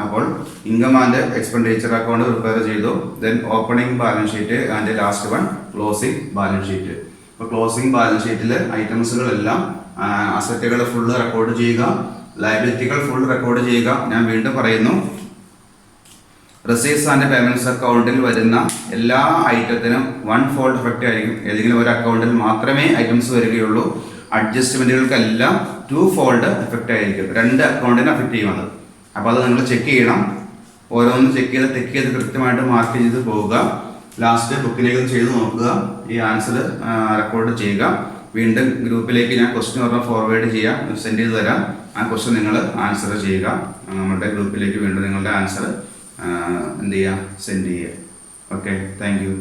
അപ്പോൾ income and expenditure account prepare ചെയ്തു. Then opening balance sheet and last one closing balance sheet. അപ്പോൾ ക്ലോസിംഗ് ബാലൻസ് ഷീറ്റിൽ ഐറ്റംസുകളെല്ലാം അസറ്റുകൾ ഫുള്ള് റെക്കോർഡ് ചെയ്യുക, ലയബിലിറ്റികൾ ഫുൾ റെക്കോർഡ് ചെയ്യുക. ഞാൻ വീണ്ടും പറയുന്നു, റെസീവ്സ് ആൻഡ് പേയ്മെന്റ്സ് അക്കൗണ്ടിൽ വരുന്ന എല്ലാ ഐറ്റത്തിനും 1 ഫോൾഡ് എഫക്റ്റ് ആയിരിക്കും. ഏതെങ്കിലും ഒരു അക്കൗണ്ടിൽ മാത്രമേ ഐറ്റംസ് വരികയുള്ളൂ. അഡ്ജസ്റ്റ്മെന്റുകൾക്കെല്ലാം 2 ഫോൾഡ് എഫക്റ്റ് ആയിരിക്കും. 2 അക്കൗണ്ടിനെ അഫക്റ്റ് ചെയ്യുന്നത്. അപ്പോൾ അത് നിങ്ങൾ ചെക്ക് ചെയ്യണം. ഓരോന്നും ചെക്ക് ചെയ്ത് കൃത്യമായിട്ട് മാർക്ക് ചെയ്ത് പോവുക. ലാസ്റ്റ് ബുക്കിലേക്ക് ചെയ്ത് നോക്കുക. ഈ ആൻസർ റെക്കോർഡ് ചെയ്യുക. വീണ്ടും ഗ്രൂപ്പിലേക്ക് ഞാൻ ക്വസ്റ്റ്യൻ പറഞ്ഞാൽ ഫോർവേഡ് ചെയ്യാം, സെൻഡ് ചെയ്ത് തരാം. ആ ക്വസ്റ്റ്യൻ നിങ്ങൾ ആൻസർ ചെയ്യുക. നമ്മുടെ ഗ്രൂപ്പിലേക്ക് വീണ്ടും നിങ്ങളുടെ ആൻസർ എന്ത് ചെയ്യുക, സെൻഡ് ചെയ്യുക. Okay, thank you.